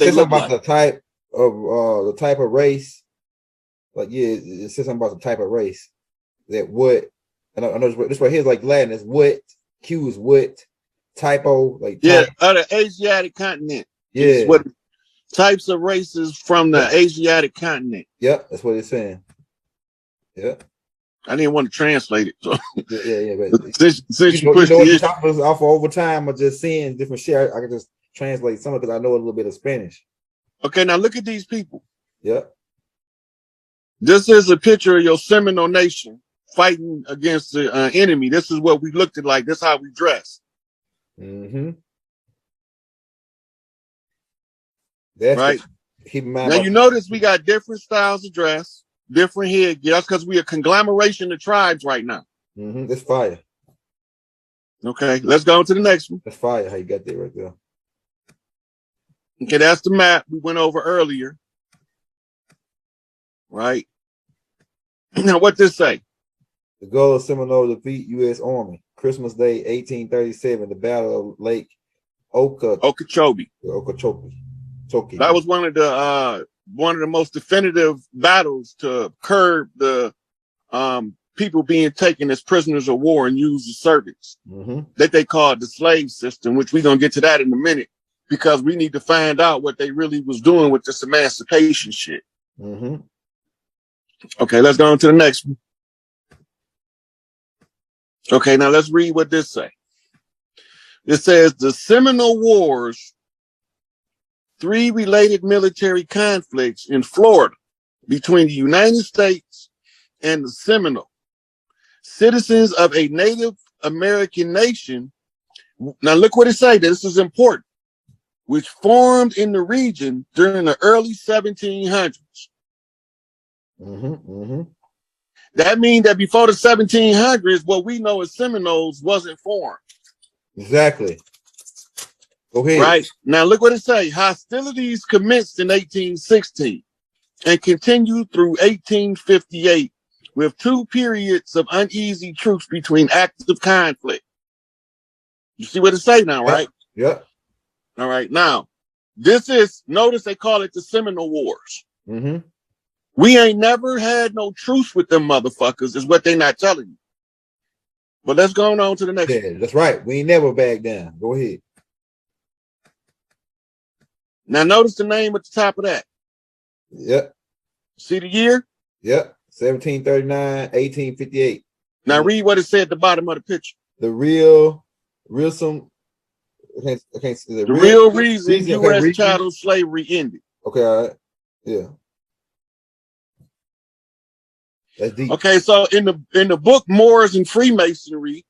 they says look something about like. the type of race. Like, yeah, it says something about the type of race that what, and I know this right here is like Latin. Is what, Q is what, typo, like Yeah, type. the Asiatic continent. Yeah. Is what types of races from the Asiatic continent. Yep, that's what it's saying. Yep. I didn't want to translate it. So yeah. But since you you pushed know the what you're issue. talking about off over time of just seeing different shit. I can just translate some of it because I know a little bit of Spanish. Okay, now look at these people. Yep. This is a picture of your Seminole Nation fighting against the enemy. This is what we looked at like. This is how we dress. Mm-hmm. That's right. Keep in mind. Now you notice we got different styles of dress, different headgear. That's because we're a conglomeration of tribes right now. Mm-hmm. That's fire. Okay, let's go to the next one. That's fire. How you got that right there? Okay, that's the map we went over earlier. Right. Now, what this say? The goal of Seminole to defeat U.S. Army. Christmas Day, 1837. The Battle of Lake Okeechobee. That was one of the most definitive battles to curb the people being taken as prisoners of war and used as servants. Mm-hmm. That they called the slave system, which we're gonna get to that in a minute because we need to find out what they really was doing with this emancipation shit. Mm-hmm. Okay, let's go on to the next one. Okay, now let's read what this say. It says the Seminole Wars, 3 related military conflicts in Florida between the United States and the Seminole, citizens of a Native American nation. Now look what it say. This is important. Which formed in the region during the early 1700s. Mm-hmm. Mm-hmm. That means that before the 1700s, what we know as Seminoles wasn't formed. Exactly. Go ahead. Right. Now look what it say. Hostilities commenced in 1816 and continued through 1858 with 2 periods of uneasy truce between active conflict. You see what it say now, right? Yep. All right. Now, this is, notice they call it the Seminole Wars. Mm-hmm. We ain't never had no truce with them motherfuckers, is what they not telling you. But let's go on to the next one. That's right. We ain't never back down. Go ahead. Now notice the name at the top of that. Yep. See the year? Yep. 1739, 1858. Now read what it said at the bottom of the picture. The real reason U.S. chattel slavery ended. Okay, all right. Yeah. That's deep. Okay, so in the book Moors and Freemasonry,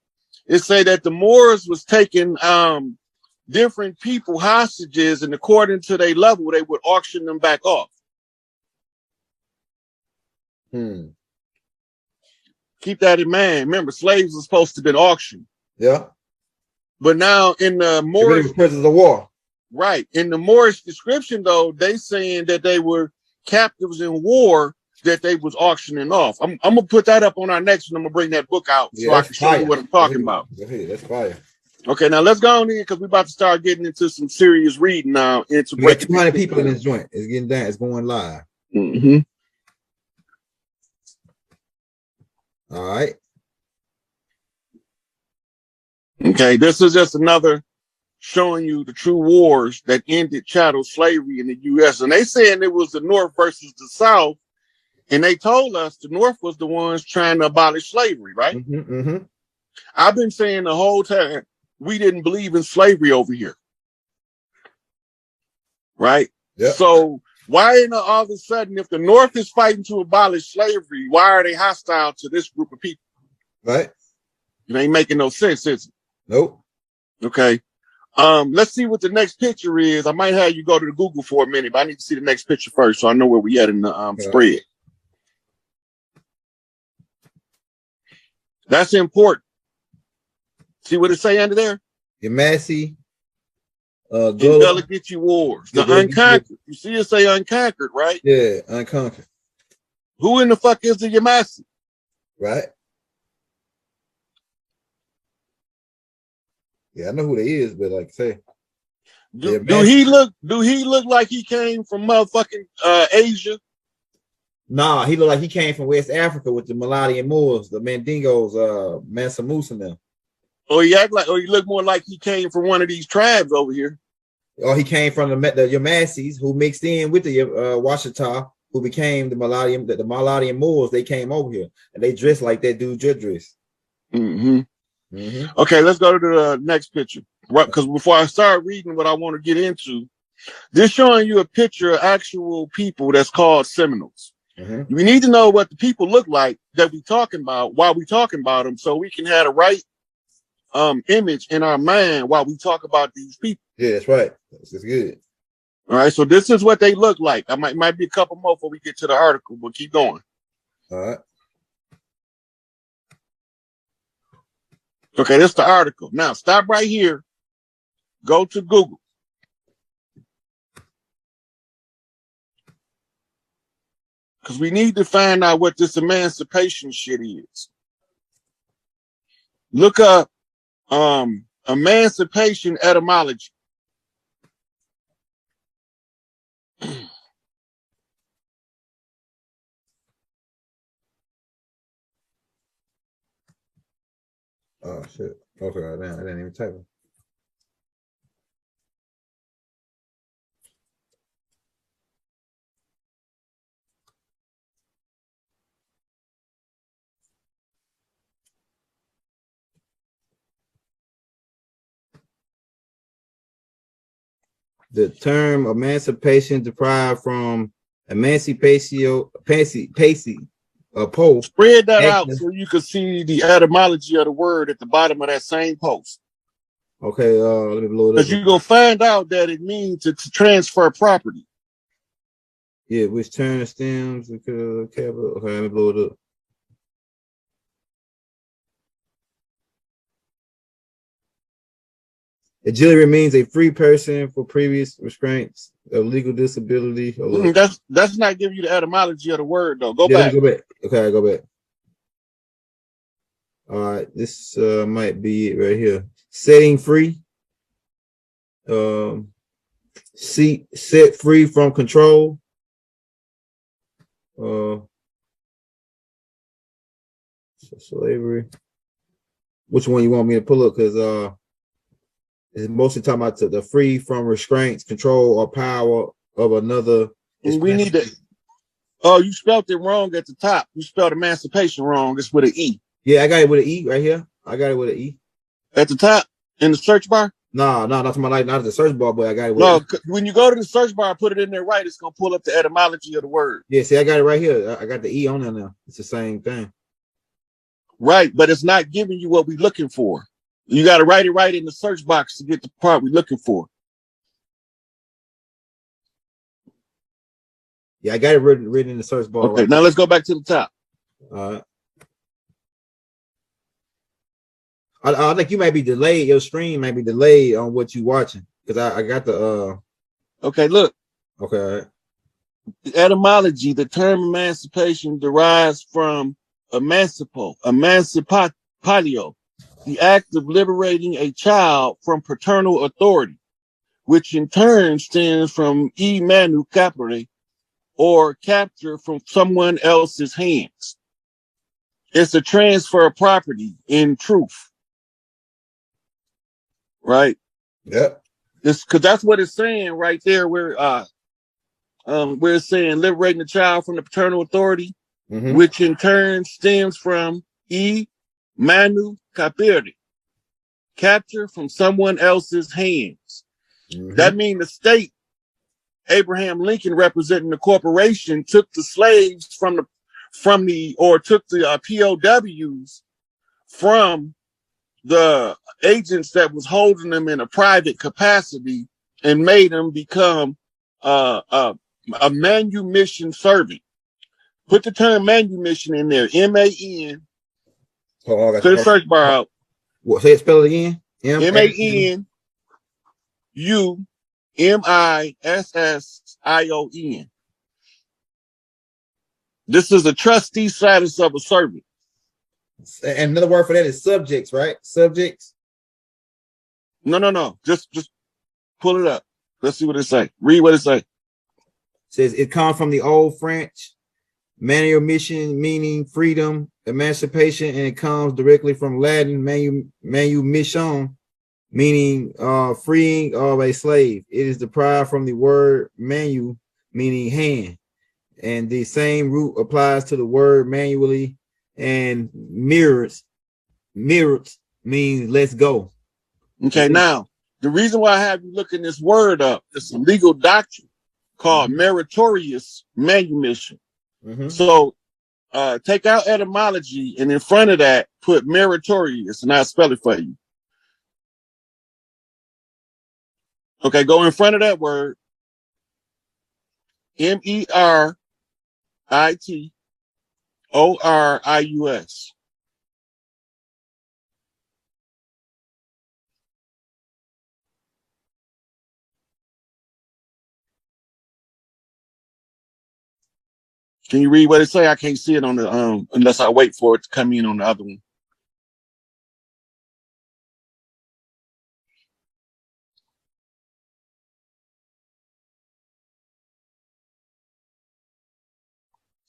it say that the Moors was taking different people hostages, and according to their level, they would auction them back off. Keep that in mind. Remember, slaves were supposed to have been auctioned. Yeah. But now in the Moorish prisoners of war. Right. In the Moorish description, though, they saying that they were captives in war that they was auctioning off. I'm gonna put that up on our next one. I'm gonna bring that book out so I can show you what I'm talking about. That's fire. Okay, now let's go on in because we're about to start getting into some serious reading now. Into we got 200 people in this joint. It's getting down. It's going live. Mm-hmm. All right. Okay, this is just another showing you the true wars that ended chattel slavery in the U.S. And they saying it was the North versus the South. And they told us the North was the ones trying to abolish slavery, right? Mm-hmm, mm-hmm. I've been saying the whole time we didn't believe in slavery over here. Right? Yep. So why all of a sudden, if the North is fighting to abolish slavery, why are they hostile to this group of people? Right. It ain't making no sense, is it? Nope. Okay. Let's see what the next picture is. I might have you go to the Google for a minute, but I need to see the next picture first so I know where we at in the spread. That's important. See what it say under there? Your Massey. Delegate wars. The unconquered. You see it say unconquered, right? Yeah, unconquered. Who in the fuck is the Yamasee? Right. Yeah, I know who they is, but like say. Do he look like he came from motherfucking Asia? Nah, he looked like he came from West Africa with the Melodian Moors, the Mandingos, Mansa Musa now. Or he look more like he came from one of these tribes over here. Or he came from the Yamasis, who mixed in with the Washita, who became the Melodian Moors. They came over here and they dressed like that dude just dressed. Okay, let's go to the next picture. Right, because before I start reading what I want to get into, this showing you a picture of actual people that's called Seminoles. We need to know what the people look like that we talking about while we talking about them, so we can have the right image in our mind while we talk about these people. Yeah, that's right. That's good. All right, so this is what they look like. I might be a couple more before we get to the article, but keep going. All right. Okay, this is the article. Now stop right here. Go to Google. Because we need to find out what this emancipation shit is. Look up emancipation etymology. Oh shit. Okay, I didn't even type it. The term emancipation derived from emancipatio, post. Spread that out so you can see the etymology of the word at the bottom of that same post. Okay, let me blow it up. Because you're going to find out that it means to transfer property. Yeah, which term stems. Okay, let me blow it up. Auxiliary means a free person for previous restraints of legal disability. That's not giving you the etymology of the word, though. Go back. Let me go back. Okay, I go back. All right, this might be it right here. Setting free. Set free from control. Slavery. Which one you want me to pull up? Because it's mostly talking about the free from restraints, control, or power of another. We need to. Oh, you spelled it wrong at the top. You spelled emancipation wrong. It's with an E. Yeah, I got it with an E right here. I got it with an E. At the top in the search bar? No, not to my life, not at the search bar, but I got it with no, when you go to the search bar, put it in there right, it's gonna pull up the etymology of the word. Yeah, see, I got it right here. I got the E on there now. It's the same thing. Right, but it's not giving you what we're looking for. You got to write it right in the search box to get the part we're looking for. Yeah, I got it written in the search bar. Okay, right now let's go back to the top. All right. I think you might be delayed. Your stream might be delayed on what you're watching because I got the. Okay, look. Okay. All right. The etymology, the term emancipation derives from emancipatio, the act of liberating a child from paternal authority, which in turn stems from manu capere, or capture from someone else's hands. It's a transfer of property in truth. Right? Yep. It's because that's what it's saying right there, where it's saying liberating the child from the paternal authority, which in turn stems from manu capere, capture from someone else's hands. That means the state, Abraham Lincoln representing the corporation, took the slaves took the POWs from the agents that was holding them in a private capacity and made them become a manumission servant. Put the term manumission in there. M-A-N. Put the search bar out. What? Say it, spell it again. M-A-N-U-M-I-S-S-I-O-N. This is a trustee status of a servant. And another word for that is subjects, right? Subjects. No. Just pull it up. Let's see what it say. Read what it say. It says it comes from the old French manumission, meaning freedom, emancipation, and it comes directly from Latin manumission, meaning freeing of a slave. It is derived from the word manu, meaning hand, and the same root applies to the word manually, and mirrors means let's go. Okay, now the reason why I have you looking this word up is a legal doctrine called meritorious manumission. So take out etymology and in front of that put meritorious, and I'll spell it for you. Okay, go in front of that word. MERITORIUS. Can you read what it say? I can't see it on the unless I wait for it to come in on the other one.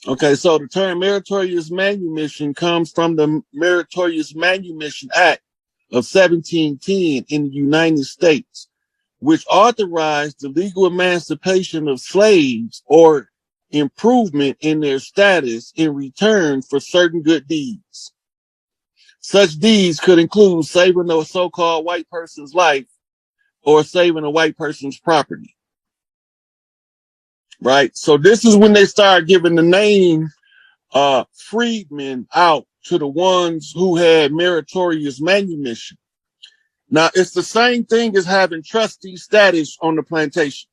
Okay, so the term meritorious manumission comes from the Meritorious Manumission Act of 1710 in the United States, which authorized the legal emancipation of slaves or improvement in their status in return for certain good deeds. Such deeds could include saving a so-called white person's life or saving a white person's property. Right? So this is when they start giving the name freedmen out to the ones who had meritorious manumission. Now, it's the same thing as having trustee status on the plantation.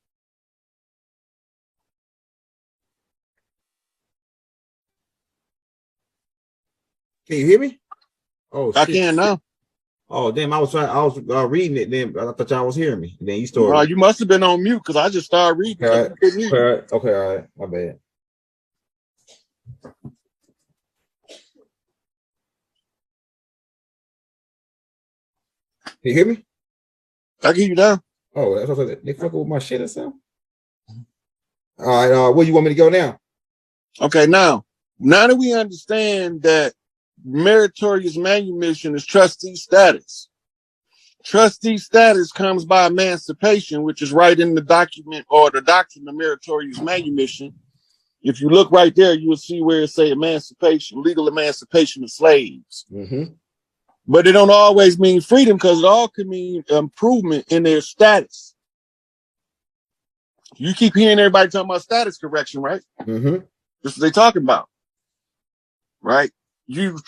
Can you hear me? Oh, I can now. Oh, damn! I was reading it. Then I thought y'all was hearing me. Then you started. You must have been on mute because I just started reading. All right. Okay. All right. My bad. Can you hear me? I can hear you now. Oh, that's what they fucking with my shit or something. All right. Where you want me to go now? Okay. Now that we understand that meritorious manumission is trustee status. Trustee status comes by emancipation, which is right in the document or the doctrine of meritorious manumission. If you look right there, you will see where it say emancipation, legal emancipation of slaves. But it don't always mean freedom because it all can mean improvement in their status. You keep hearing everybody talking about status correction, right? This is what they talking about, right? You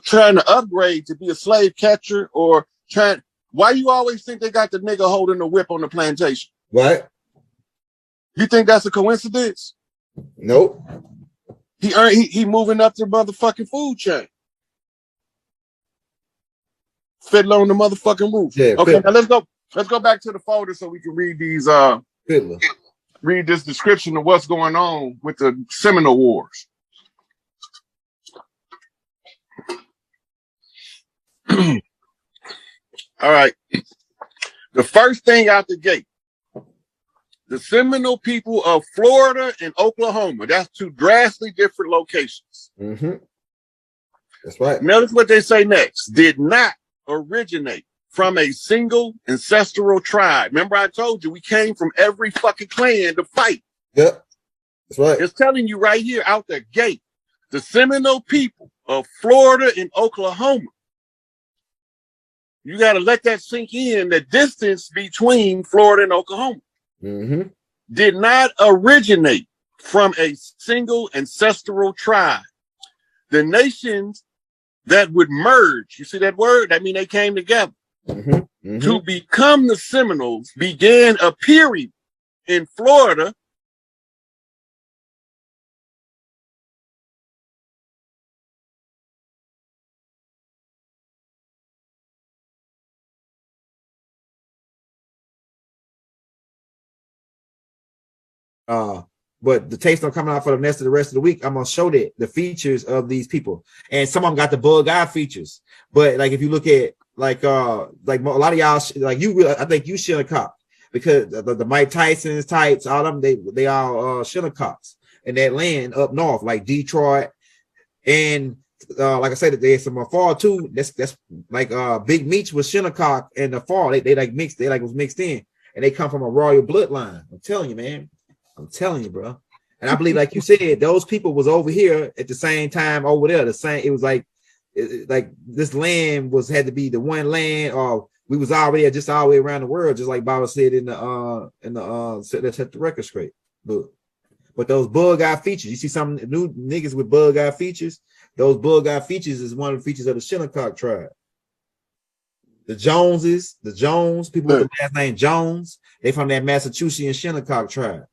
trying to upgrade to be a slave catcher or trying. Why you always think they got the nigga holding the whip on the plantation? What? You think that's a coincidence? Nope. He moving up the motherfucking food chain. Fiddler on the motherfucking roof. Yeah, okay, now let's go back to the folder so we can read these read this description of what's going on with the Seminole Wars. All right. The first thing out the gate, the Seminole people of Florida and Oklahoma. That's two drastically different locations. That's right. Notice what they say next. Did not originate from a single ancestral tribe. Remember I told you we came from every fucking clan to fight. Yep. That's right. It's telling you right here out the gate. The Seminole people of Florida and Oklahoma. You got to let that sink in, the distance between Florida and Oklahoma. Did not originate from a single ancestral tribe. The nations that would merge, you see that word? That means they came together. To become the Seminoles began appearing in Florida but the tapes don't come out for the rest of the week. I'm gonna show the features of these people, and some of them got the bug eye features. But like if you look at like a lot of y'all, like you, I think you should cop. because the Mike Tyson's types, all of them, they all Shinnecocks in that land up north, like Detroit, and like I said, there's some fall too. That's like Big Meats was Shinnecock in the fall. They like mixed, they like was mixed in, and they come from a royal bloodline. I'm telling you, man. I'm telling you, bro. And I believe, like you said, those people was over here at the same time over there. The same, it was like this land had to be the one land, or we was already just all the way around the world, just like Baba said in the let's hit the record straight book. But those bug eye features, you see some new niggas with bug eye features. Those bug eye features is one of the features of the Shinnecock tribe. The Jones, people with the last name Jones, they from that Massachusetts Shinnecock tribe.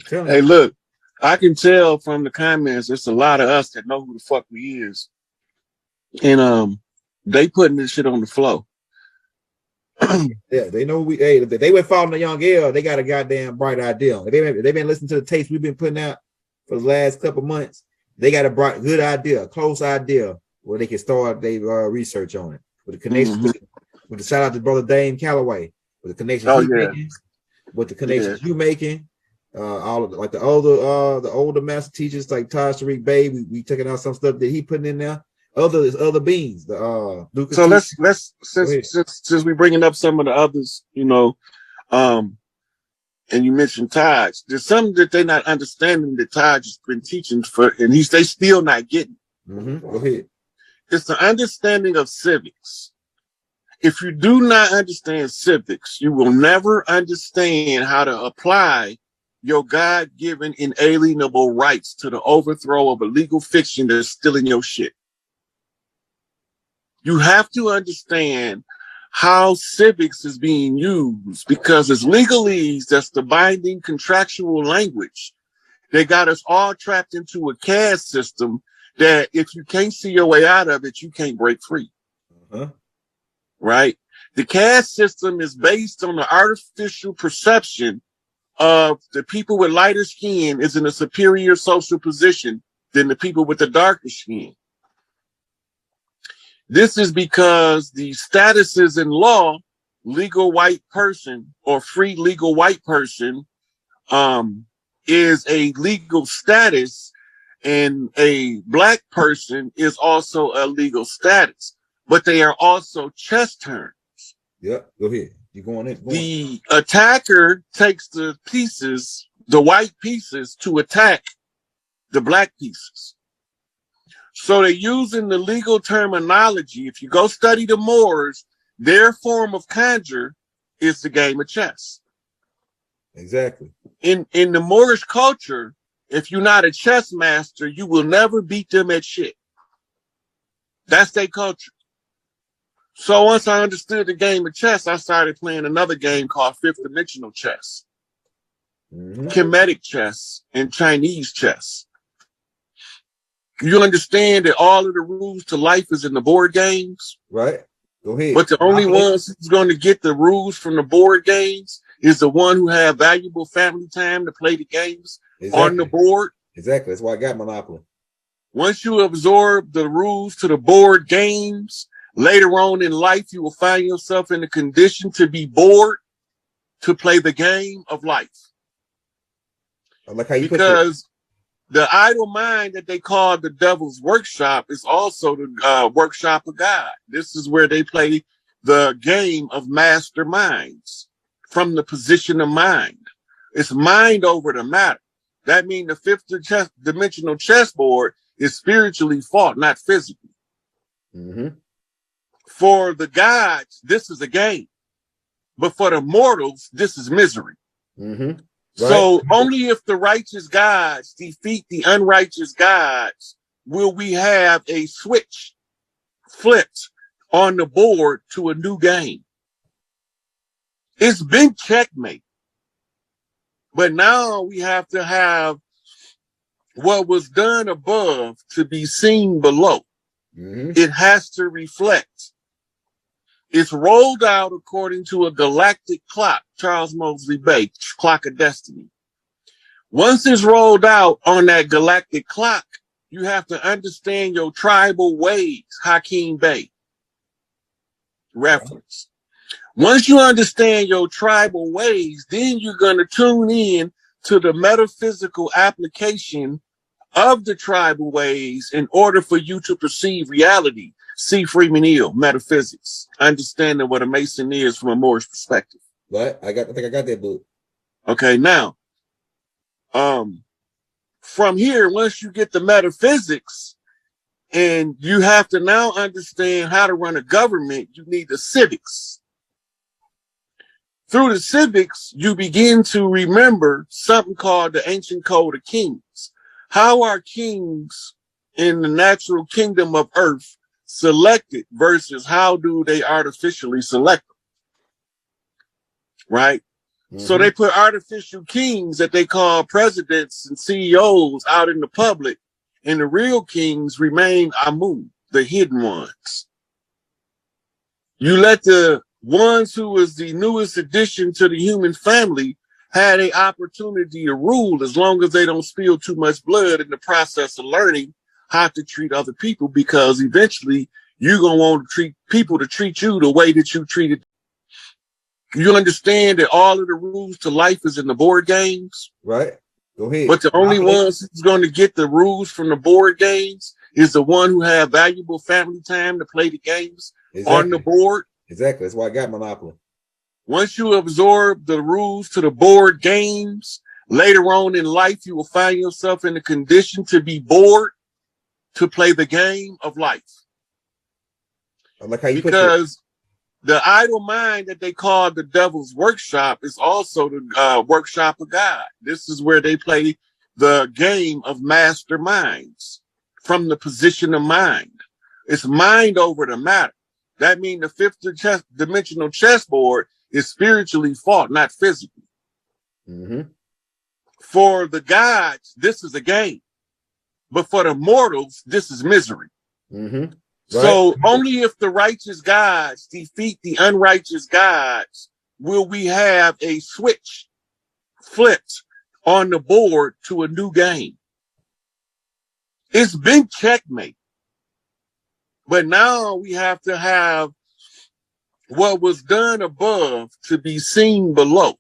Hey, look, I can tell from the comments, it's a lot of us that know who the fuck we is. And they putting this shit on the flow. Yeah, they know we. Hey, if they went following the young girl, they got a goddamn bright idea. If they've been listening to the tapes we've been putting out for the last couple months, they got a bright, good idea, a close idea where they can start their research on it. With the connection, with the shout out to brother Dame Calloway, with the connections making, with the connections you making. All of like the older master teachers like Taj Tariq Bey, we taking out some stuff that he putting in there. Other beings. So let's since we bringing up some of the others, you know, and you mentioned Taj. There's something that they're not understanding that Taj has been teaching for, and they still not getting. Go ahead. It's the understanding of civics. If you do not understand civics, you will never understand how to apply your God-given inalienable rights to the overthrow of a legal fiction that's stealing your shit. You have to understand how civics is being used, because as legalese, that's the binding contractual language. They got us all trapped into a caste system that if you can't see your way out of it, you can't break free. Right? The caste system is based on the artificial perception of the people with lighter skin is in a superior social position than the people with the darker skin. This is because the statuses in law, legal white person or free legal white person, is a legal status, and a black person is also a legal status, but they are also chess terms. Yeah, go ahead. You're going in. The attacker takes the pieces, the white pieces, to attack the black pieces. So they're using the legal terminology. If you go study the Moors, their form of conjure is the game of chess. Exactly. In the Moorish culture, if you're not a chess master, you will never beat them at shit. That's their culture. So once I understood the game of chess, I started playing another game called fifth dimensional chess, Kemetic chess, and Chinese chess. You understand that all of the rules to life is in the board games? Right. Go ahead. But the only ones who's going to get the rules from the board games is the one who have valuable family time to play the games on the board. Exactly. That's why I got Monopoly. Once you absorb the rules to the board games, later on in life, you will find yourself in a condition to be bored to play the game of life. I like how you because the idle mind that they call the devil's workshop is also the workshop of God. This is where they play the game of masterminds from the position of mind. It's mind over the matter. That means the fifth dimensional chessboard is spiritually fought, not physically. For the gods, this is a game. But for the mortals, this is misery. Right. So only if the righteous gods defeat the unrighteous gods will we have a switch flipped on the board to a new game. It's been checkmate. But now we have to have what was done above to be seen below. It has to reflect. It's rolled out according to a galactic clock, Charles Mosley Bay, Clock of Destiny. Once it's rolled out on that galactic clock, you have to understand your tribal ways, Hakeem Bey reference. Once you understand your tribal ways, then you're going to tune in to the metaphysical application of the tribal ways in order for you to perceive reality. See Freeman Hill, Metaphysics, understanding what a Mason is from a Moorish perspective. Right? I think I got that book. Okay, now, from here, once you get the metaphysics, and you have to now understand how to run a government, you need the civics. Through the civics, you begin to remember something called the ancient code of kings. How are kings in the natural kingdom of earth selected versus how do they artificially select them? Right? Mm-hmm. So they put artificial kings that they call presidents and CEOs out in the public, and the real kings remain Amun, the hidden ones. You let the ones who was the newest addition to the human family had an opportunity to rule as long as they don't spill too much blood in the process of learning how to treat other people, because eventually you're going to want to treat people to treat you the way that you treated. You understand that all of the rules to life is in the board games? Right. Go ahead. But the only ones who's going to get the rules from the board games is the one who have valuable family time to play the games on the board. Exactly. That's why I got Monopoly. Once you absorb the rules to the board games, later on in life, you will find yourself in a condition to be bored to play the game of life. I like how you because the idle mind that they call the devil's workshop is also the workshop of God. This is where they play the game of masterminds from the position of mind. It's mind over the matter. That means the fifth dimensional chessboard is spiritually fought, not physically. Mm-hmm. For the gods, this is a game. But for the mortals, this is misery. Mm-hmm. Right. So only if the righteous gods defeat the unrighteous gods will we have a switch flipped on the board to a new game. It's been checkmate. But now we have to have what was done above to be seen below.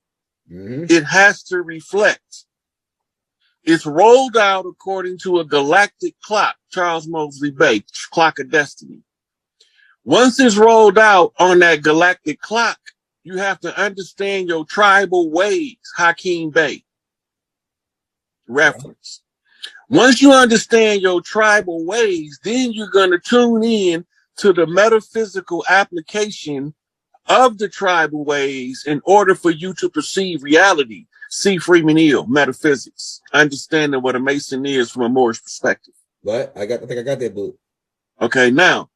Mm-hmm. It has to reflect. It's rolled out according to a galactic clock, Charles Mosley Bay, Clock of Destiny. Once it's rolled out on that galactic clock, you have to understand your tribal ways, Hakeem Bey. Reference. Once you understand your tribal ways, then you're going to tune in to the metaphysical application of the tribal ways in order for you to perceive reality. See Freeman Hill, Metaphysics, understanding what a Mason is from a Moorish perspective. Right. I think I got that book. Okay, now,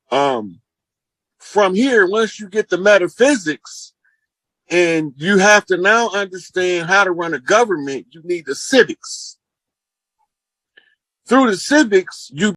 from here, once you get the metaphysics, and you have to now understand how to run a government, you need the civics. Through the civics, you